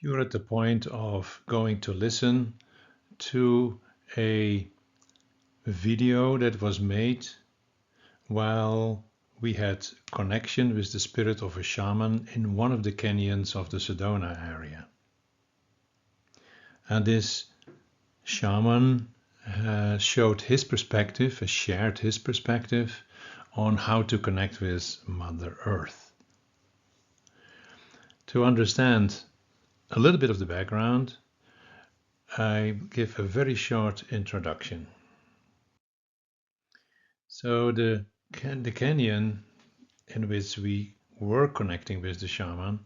You're at the point of going to listen to a video that was made while we had connection with the spirit of a shaman in one of the canyons of the Sedona area. And this shaman showed his perspective, shared his perspective on how to connect with Mother Earth. To understand a little bit of the background, I give a very short introduction. So the canyon in which we were connecting with the shaman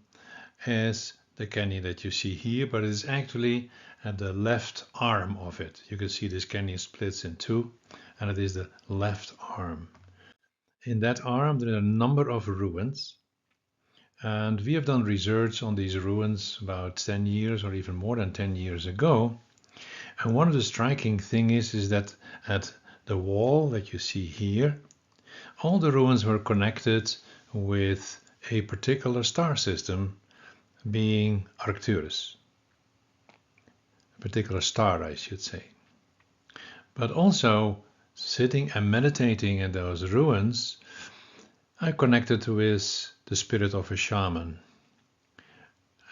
is the canyon that you see here, but it is actually at the left arm of it. You can see this canyon splits in two, and it is the left arm. In that arm, there are a number of ruins, and we have done research on these ruins about 10 years or even more than 10 years ago. And one of the striking things is that at the wall that you see here, all the ruins were connected with a particular star system, being Arcturus. A particular star, I should say. But also, sitting and meditating in those ruins, I connected with the spirit of a shaman.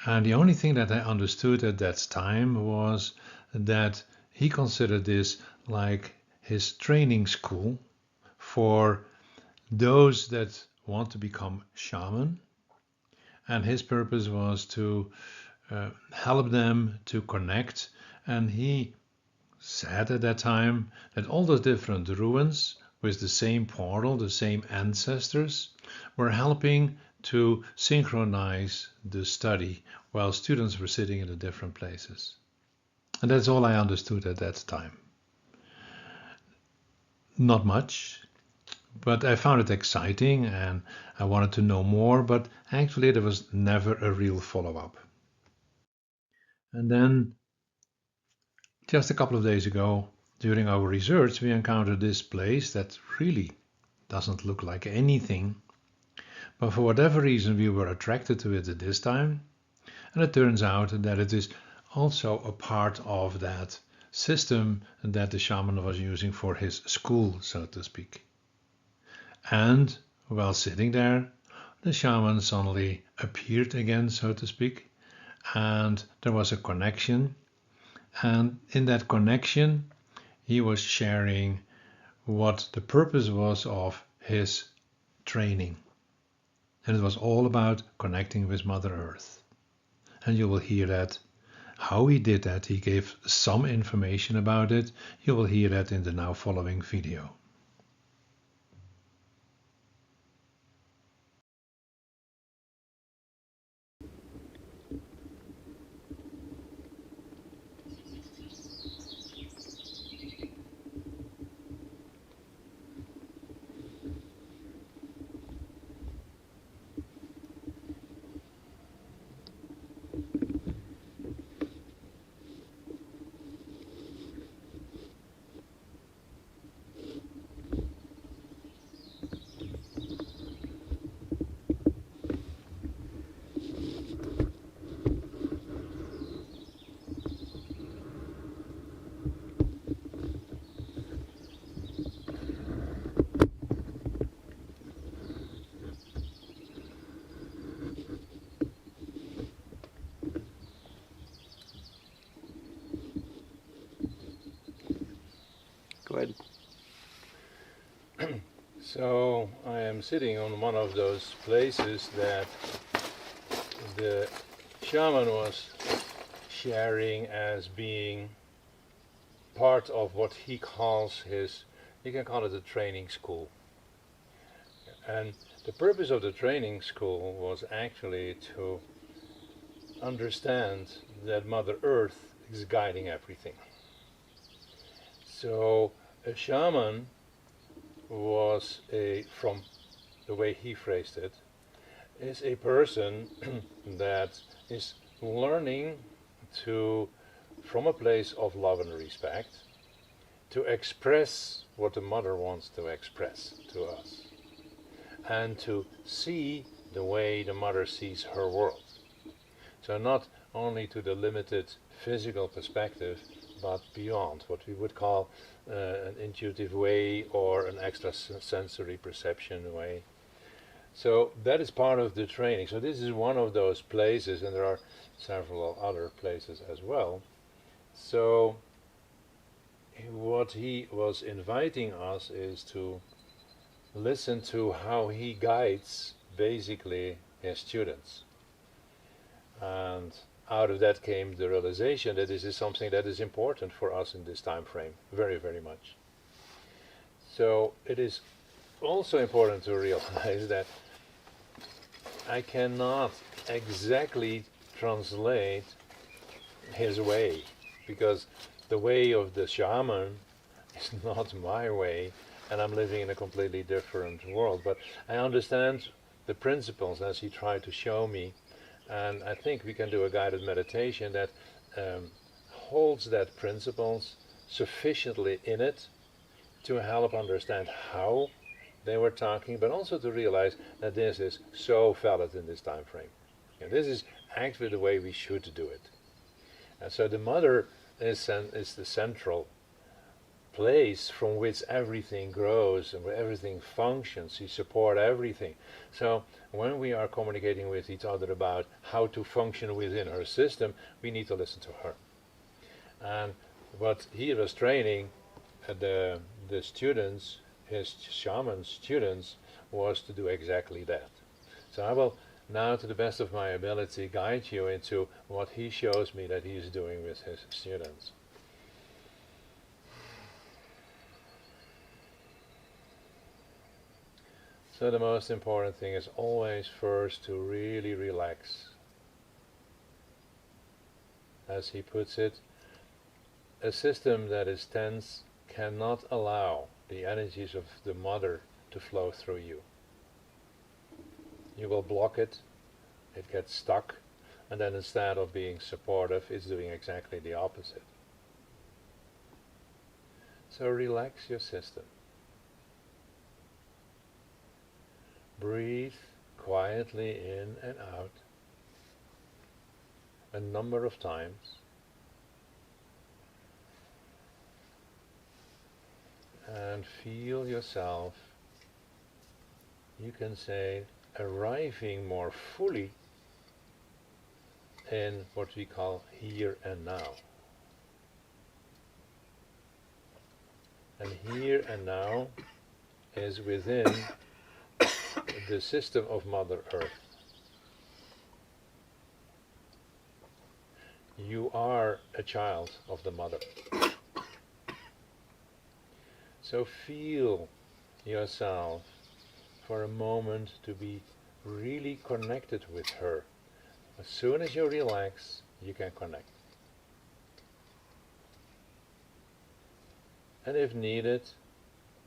And the only thing that I understood at that time was that he considered this like his training school for those that want to become shaman. And his purpose was to help them to connect. And he said at that time that all those different ruins with the same portal, the same ancestors, were helping to synchronize the study while students were sitting in the different places. And that's all I understood at that time. Not much, but I found it exciting and I wanted to know more, but actually there was never a real follow-up. And then just a couple of days ago, during our research, we encountered this place that really doesn't look like anything. But for whatever reason, we were attracted to it at this time. And it turns out that it is also a part of that system that the shaman was using for his school, so to speak. And while sitting there, the shaman suddenly appeared again, so to speak. And there was a connection. And in that connection, he was sharing what the purpose was of his training. And it was all about connecting with Mother Earth. And you will hear that. How he did that, he gave some information about it. You will hear that in the now following video. Go ahead. So I am sitting on one of those places that the shaman was sharing as being part of what he calls his, you can call it a training school. And the purpose of the training school was actually to understand that Mother Earth is guiding everything. So a shaman was from the way he phrased it, is a person that is learning to, from a place of love and respect, to express what the mother wants to express to us, and to see the way the mother sees her world. So not only to the limited physical perspective, but beyond what we would call an intuitive way or an extrasensory perception way. So that is part of the training. So this is one of those places, and there are several other places as well. So what he was inviting us is to listen to how he guides basically his students. And out of that came the realization that this is something that is important for us in this time frame, very, very much. So it is also important to realize that I cannot exactly translate his way, because the way of the shaman is not my way, and I'm living in a completely different world. But I understand the principles as he tried to show me, and I think we can do a guided meditation that holds that principles sufficiently in it to help understand how they were talking, but also to realize that this is so valid in this time frame. And this is actually the way we should do it. And so the mother is the central place from which everything grows and where everything functions. She supports everything. So when we are communicating with each other about how to function within her system, we need to listen to her. And what he was training the students, his shaman students, was to do exactly that. So I will now, to the best of my ability, guide you into what he shows me that he is doing with his students. So the most important thing is always first to really relax. As he puts it, a system that is tense cannot allow the energies of the mother to flow through you. You will block it, it gets stuck, and then instead of being supportive, it's doing exactly the opposite. So relax your system. Breathe quietly in and out a number of times. And feel yourself, you can say, arriving more fully in what we call here and now. And here and now is within the system of Mother Earth. You are a child of the Mother. So feel yourself for a moment to be really connected with her. As soon as you relax, you can connect. And if needed,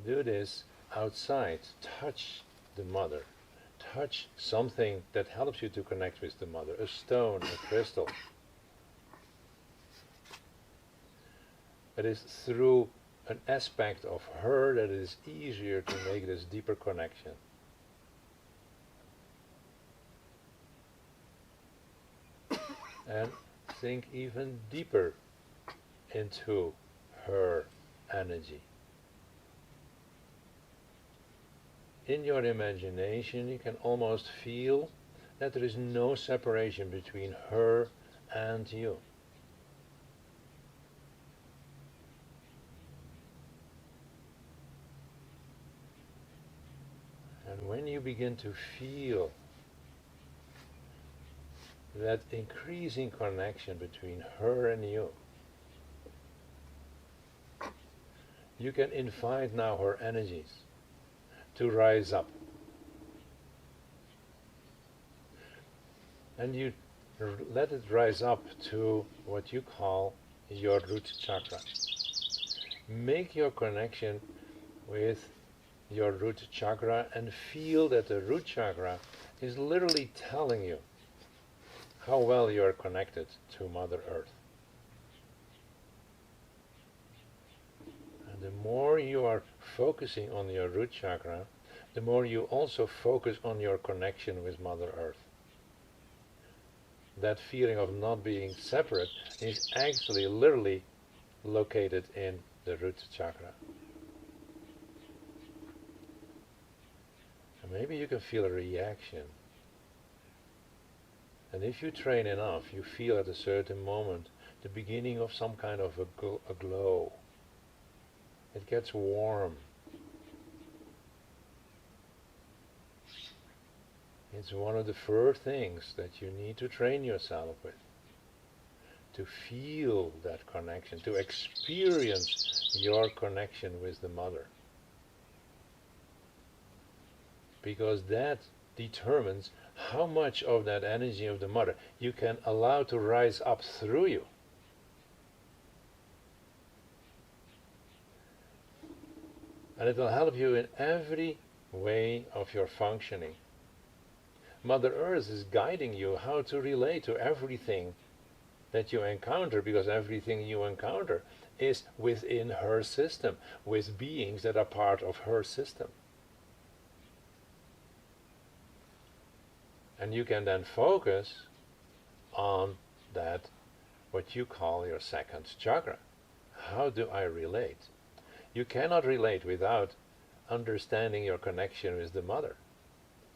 do this outside. Touch the Mother. Touch something that helps you to connect with the Mother. A stone, a crystal. It is through an aspect of her that it is easier to make this deeper connection. And think even deeper into her energy. In your imagination, you can almost feel that there is no separation between her and you. And when you begin to feel that increasing connection between her and you, you can invite now her energies to rise up. And you let it rise up to what you call your root chakra. Make your connection with your root chakra and feel that the root chakra is literally telling you how well you are connected to Mother Earth. And the more you are focusing on your root chakra, the more you also focus on your connection with Mother Earth. that feeling of not being separate is actually literally located in the root chakra. And maybe you can feel a reaction. And if you train enough, you feel at a certain moment the beginning of some kind of a glow. It gets warm. It's one of the first things that you need to train yourself with. To feel that connection, to experience your connection with the mother. Because that determines how much of that energy of the mother you can allow to rise up through you. And it will help you in every way of your functioning. Mother Earth is guiding you how to relate to everything that you encounter, because everything you encounter is within her system, with beings that are part of her system. And you can then focus on that, what you call your second chakra. How do I relate? You cannot relate without understanding your connection with the mother.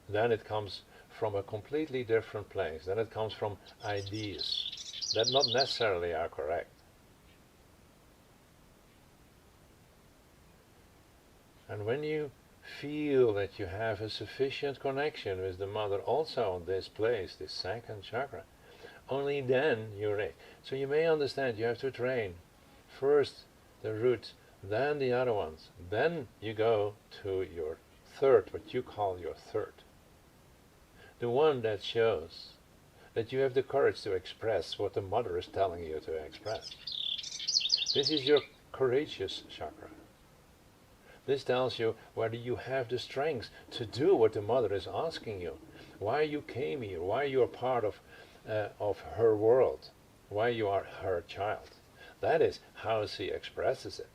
Then it comes from a completely different place. Then it comes from ideas that not necessarily are correct. And when you feel that you have a sufficient connection with the mother also on this place, this second chakra, only then you're ready. So you may understand you have to train first the root, then the other ones. Then you go to your third, what you call your third. The one that shows that you have the courage to express what the mother is telling you to express. This is your courageous chakra. This tells you whether you have the strength to do what the mother is asking you, why you came here, why you are part of her world, why you are her child. That is how she expresses it.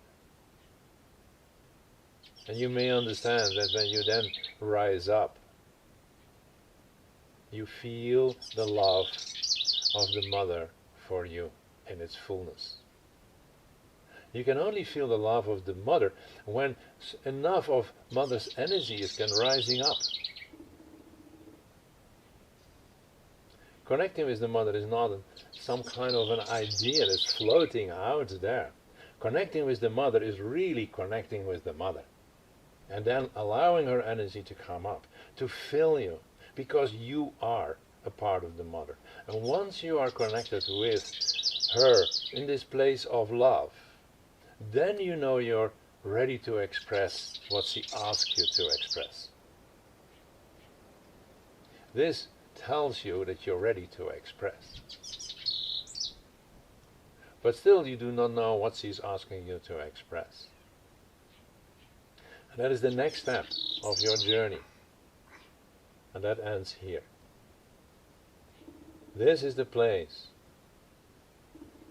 And you may understand that when you then rise up, you feel the love of the mother for you in its fullness. You can only feel the love of the mother when enough of mother's energy is rising up. Connecting with the mother is not some kind of an idea that's floating out there. Connecting with the mother is really connecting with the mother. And then allowing her energy to come up, to fill you, because you are a part of the mother. And once you are connected with her in this place of love, then you know you're ready to express what she asks you to express. This tells you that you're ready to express. But still you do not know what she's asking you to express. And that is the next step of your journey. And that ends here. This is the place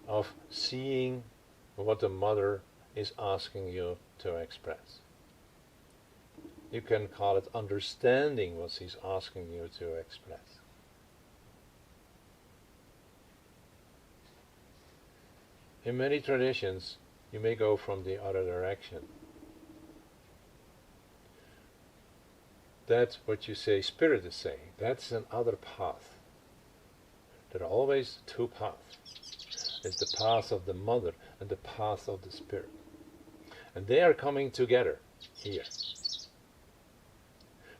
of seeing what the mother is asking you to express. You can call it understanding what she's asking you to express. In many traditions, you may go from the other direction. That's what you say Spirit is saying. That's another path. There are always two paths. It's the path of the mother and the path of the Spirit. And they are coming together here.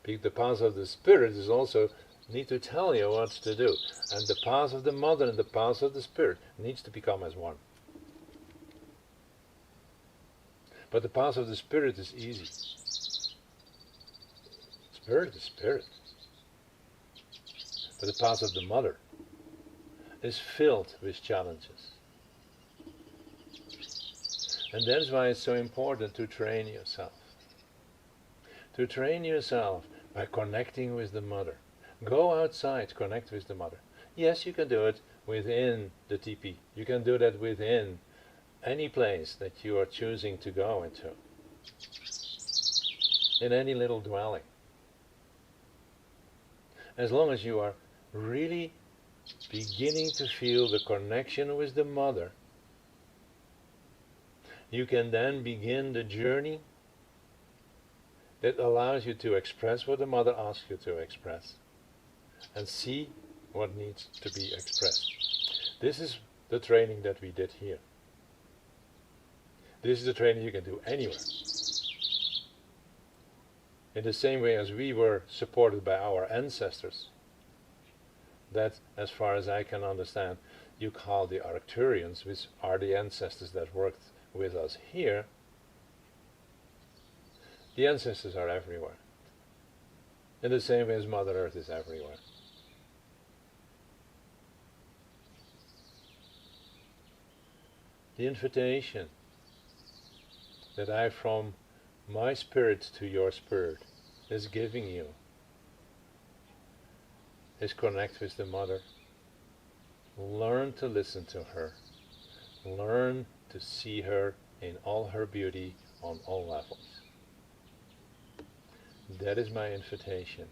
Because the path of the Spirit is also need to tell you what to do. And the path of the mother and the path of the Spirit needs to become as one. But the path of the Spirit is easy. Spirit is Spirit. But the path of the mother is filled with challenges. And that's why it's so important to train yourself. To train yourself by connecting with the mother. Go outside, connect with the mother. Yes, you can do it within the teepee. You can do that within any place that you are choosing to go into. In any little dwelling. As long as you are really beginning to feel the connection with the mother, you can then begin the journey that allows you to express what the mother asks you to express and see what needs to be expressed. This is the training that we did here. This is the training you can do anywhere. In the same way as we were supported by our ancestors, that, as far as I can understand, you call the Arcturians, which are the ancestors that worked with us here. The ancestors are everywhere. In the same way as Mother Earth is everywhere. The invitation that I, from my spirit to your spirit, is giving you is connect with the Mother. Learn to listen to her. Learn to see her in all her beauty on all levels. That is my invitation.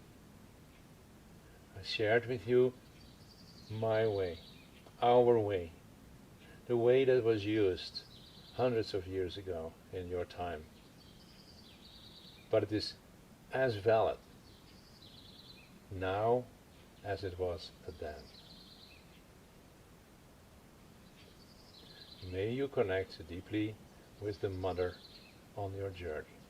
I shared with you my way, our way, the way that was used hundreds of years ago in your time. But it is as valid now as it was then. May you connect deeply with the Mother on your journey.